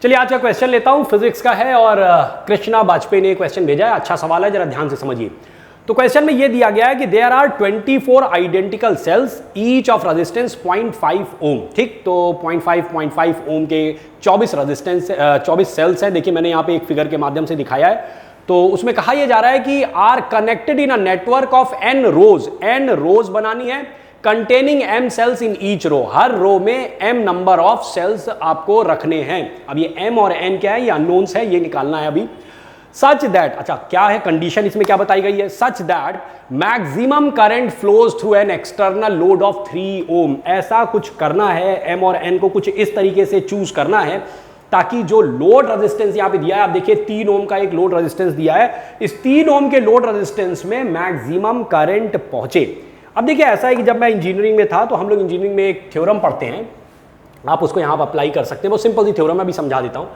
चलिए आज का क्वेश्चन लेता हूं, फिजिक्स का है और कृष्णा वाजपेयी ने क्वेश्चन भेजा है। अच्छा सवाल है, जरा ध्यान से समझिए। तो क्वेश्चन में ये दिया गया है कि there are 24 identical cells each of resistance 0.5 ohm. ठीक, तो 0.5 ओम के 24 सेल्स हैं। देखिए मैंने यहाँ पे एक फिगर के माध्यम से दिखाया है। तो उसमें कहा यह जा रहा है कि are connected in a network of n rows बनानी है containing m cells in each row. हर रो में m नंबर ऑफ सेल्स आपको रखने हैं। अब ये m और n क्या है, ये अननोन्स है, ये निकालना है अभी। सच दैट, अच्छा क्या है कंडीशन, इसमें क्या बताई गई है, such that maximum current flows through an external load of 3 ओम। ऐसा कुछ करना है, m और n को कुछ इस तरीके से चूज करना है ताकि जो लोड रेजिस्टेंस यहां पे दिया है, आप देखिए 3 ओम का एक लोड रेजिस्टेंस दिया है, इस 3 ओम के लोड रेजिस्टेंस में मैक्सिमम करंट पहुंचे। अब देखिए ऐसा है कि जब मैं इंजीनियरिंग में था तो हम लोग इंजीनियरिंग में एक थ्योरम पढ़ते हैं, आप उसको यहाँ पर अप्लाई कर सकते हैं। वो सिंपल सी थ्योरम है, अभी समझा देता हूँ।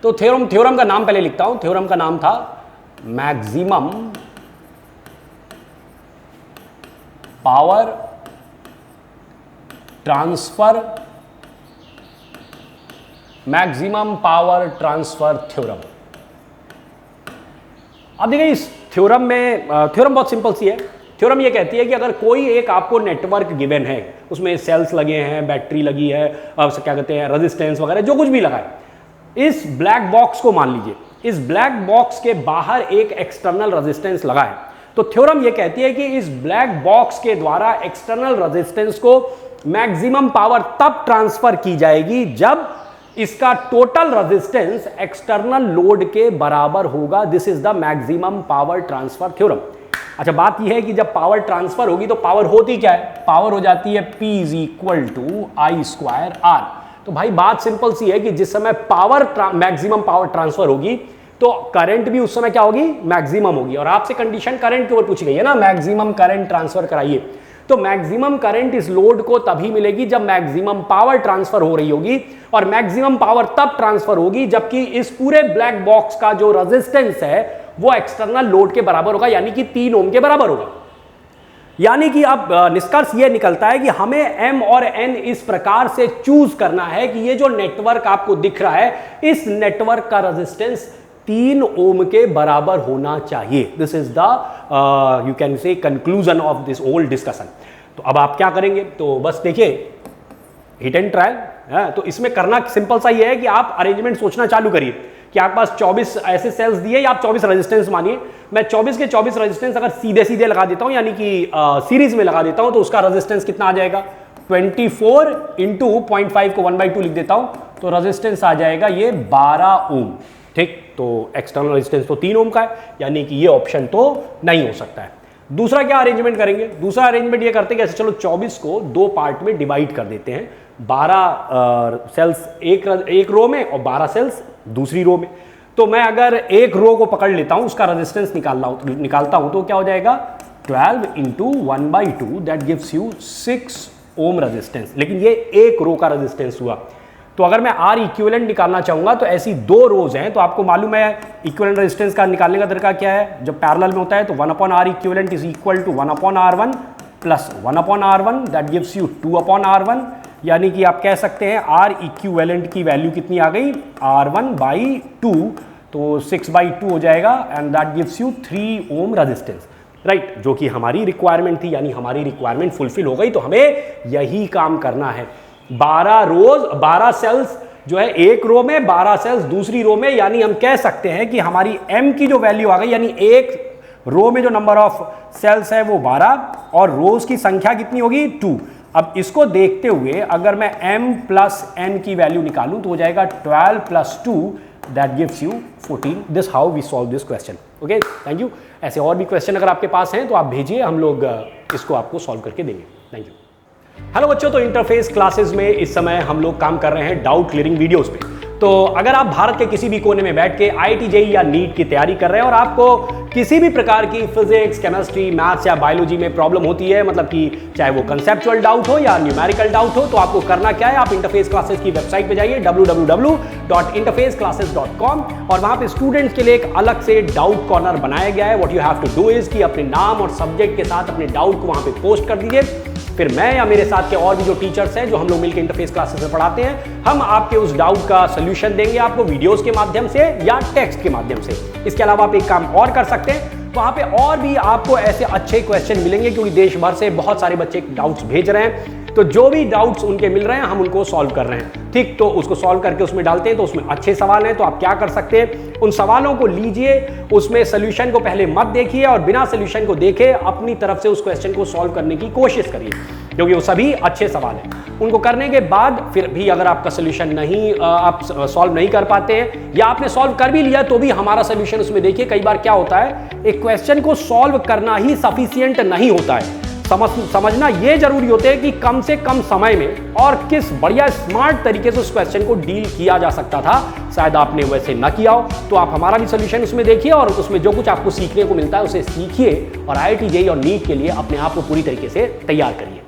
तो थ्योरम का नाम पहले लिखता हूँ। थ्योरम का नाम था मैक्सिमम पावर ट्रांसफर थ्योरम। अब देखिए इस थ्योरम में थ्योरम बहुत सिंपल सी है। थ्योरम ये कहती है कि अगर कोई एक आपको नेटवर्क गिवन है, उसमें सेल्स लगे हैं, बैटरी लगी है, क्या कहते हैं रेजिस्टेंस वगैरह जो कुछ भी लगा है, इस ब्लैक बॉक्स को मान लीजिए, इस ब्लैक बॉक्स के बाहर एक एक्सटर्नल रेजिस्टेंस लगा है। तो थ्योरम ये कहती है कि इस ब्लैक बॉक्स के द्वारा एक्सटर्नल रेजिस्टेंस को मैक्सिमम पावर तब ट्रांसफर की जाएगी जब इसका टोटल रेजिस्टेंस एक्सटर्नल लोड के बराबर होगा। This is the maximum power transfer theorem. अच्छा बात यह है कि जब पावर ट्रांसफर होगी तो पावर होती क्या है, पावर हो जाती है P = I²R। तो भाई बात सिंपल सी है कि जिस समय मैक्सिमम पावर ट्रांसफर होगी तो करंट भी उस समय क्या होगी, मैक्सिमम होगी। और आपसे कंडीशन करंट के ऊपर पूछी गई है ना, मैक्सिमम करंट ट्रांसफर कराइए। तो मैक्सिमम करंट इस लोड को तभी मिलेगी जब मैक्सिमम पावर ट्रांसफर हो रही होगी, और मैक्सिमम पावर तब ट्रांसफर होगी जबकि इस पूरे ब्लैक बॉक्स का जो रेजिस्टेंस है वो एक्सटर्नल लोड के बराबर होगा, यानी कि 3 ओम के बराबर होगा। यानी कि अब निष्कर्ष यह निकलता है कि हमें m और n इस प्रकार से चूज करना है कि ये जो नेटवर्क आपको दिख रहा है, इस नेटवर्क का रेजिस्टेंस 3 ओम के बराबर होना चाहिए। This is the you can say conclusion of this whole discussion. तो अब आप क्या करेंगे, तो बस देखिए हिट एंड ट्रायल। तो इसमें करना सिंपल सा ये है कि आप अरेंजमेंट सोचना चालू करिए कि आपके पास 24 ऐसे सेल्स दिए या आप 24 रेजिस्टेंस मानिए। मैं 24 के 24 रेजिस्टेंस अगर सीधे सीधे लगा देता हूं, यानी कि सीरीज में लगा देता हूं, तो उसका रेजिस्टेंस कितना आ जाएगा, 24 इंटू 0.5 को 1/2 लिख देता हूं, तो रेजिस्टेंस आ जाएगा ये 12 ओम। ठीक, तो एक्सटर्नल रेजिस्टेंस तो 3 ओम का है, यानी कि ये ऑप्शन तो नहीं हो सकता है। दूसरा क्या अरेंजमेंट करेंगे, दूसरा अरेंजमेंट ये करते हैं कि चलो 24 को 2 पार्ट में डिवाइड कर देते हैं, 12 सेल्स एक रो में और 12 सेल्स दूसरी रो में। तो मैं अगर एक रो को पकड़ लेता हूं, उसका रेजिस्टेंस निकालता हूं, तो क्या हो जाएगा 12 into 1/2, that gives you 6 ohm resistance. लेकिन ये एक रो का रेजिस्टेंस हुआ। तो अगर मैं R इक्विवेलेंट निकालना चाहूंगा तो ऐसी 2 रोज हैं, तो आपको मालूम है इक्विवेलेंट रेजिस्टेंस का निकालने का तरीका क्या है, जब पैरेलल में होता है तो 1/R equivalent is equal to 1/R1 plus 1/R1, that gives you 2/R1। यानी कि आप कह सकते हैं R इक्विवेलेंट की वैल्यू कितनी आ गई, R1/2, तो 6/2 हो जाएगा, and that gives you 3 ohm resistance, right, जो कि हमारी रिक्वायरमेंट थी। यानी हमारी रिक्वायरमेंट फुलफिल हो गई। तो हमें यही काम करना है, 12 सेल्स जो है एक रो में, 12 सेल्स दूसरी रो में, यानी हम कह सकते हैं कि हमारी m की जो वैल्यू आ गई, यानी एक रो में जो नंबर ऑफ सेल्स है वो 12 और रोज की संख्या कितनी होगी, 2। अब इसको देखते हुए अगर मैं m प्लस n की वैल्यू निकालूं तो हो जाएगा 12 plus 2, that gives you 14। This how we solve this question. Okay, thank you. ऐसे और भी क्वेश्चन अगर आपके पास हैं तो आप भेजिए, हम लोग इसको आपको सॉल्व करके देंगे। Thank you. हेलो बच्चों, तो इंटरफेस क्लासेस में इस समय हम लोग काम कर रहे हैं डाउट क्लियरिंग वीडियोस पे। तो अगर आप भारत के किसी भी कोने में बैठ के IIT JEE या नीट की तैयारी कर रहे हैं और आपको किसी भी प्रकार की फिजिक्स, केमिस्ट्री, मैथ्स या बायोलॉजी में प्रॉब्लम होती है, मतलब कि चाहे वो कंसेप्चुअल डाउट हो या न्यूमेरिकल डाउट हो, तो आपको करना क्या है, आप इंटरफेस क्लासेस की वेबसाइट पे जाइए www.interfaceclasses.com, और वहां पे स्टूडेंट्स के लिए एक अलग से डाउट कॉर्नर बनाया गया है। What you have to do is कि अपने नाम और सब्जेक्ट के साथ अपने डाउट को वहां पे पोस्ट कर दीजिए। फिर मैं या मेरे साथ के और भी जो टीचर्स हैं जो हम लोग मिलकर इंटरफेस क्लासेस में पढ़ाते हैं, हम आपके उस डाउट का सोल्यूशन देंगे आपको वीडियोस के माध्यम से या टेक्स्ट के माध्यम से। इसके अलावा आप एक काम और कर सकते हैं, वहां पे और भी आपको ऐसे अच्छे क्वेश्चन मिलेंगे क्योंकि देश भर से बहुत सारे बच्चे डाउट्स भेज रहे हैं, तो जो भी डाउट्स उनके मिल रहे हैं हम उनको सॉल्व कर रहे हैं। ठीक, तो उसको सॉल्व करके उसमें डालते हैं, तो उसमें अच्छे सवाल हैं, तो आप क्या कर सकते हैं, उन सवालों को लीजिए, उसमें सोल्यूशन को पहले मत देखिए और बिना सोल्यूशन को देखे अपनी तरफ से उस क्वेश्चन को सॉल्व करने की कोशिश करिए, क्योंकि वो सभी अच्छे सवाल हैं। उनको करने के बाद फिर भी अगर आपका सोल्यूशन नहीं, आप सॉल्व नहीं कर पाते हैं या आपने सॉल्व कर भी लिया तो भी हमारा सोल्यूशन उसमें देखिए। कई बार क्या होता है, एक क्वेश्चन को सॉल्व करना ही सफिशिएंट नहीं होता है, समझना यह जरूरी होता है कि कम से कम समय में और किस बढ़िया स्मार्ट तरीके से उस क्वेश्चन को डील किया जा सकता था। शायद आपने वैसे ना किया हो, तो आप हमारा भी सोल्यूशन उसमें देखिए और उसमें जो कुछ आपको सीखने को मिलता है उसे सीखिए और IIT JEE और नीट के लिए अपने आप को पूरी तरीके से तैयार करिए।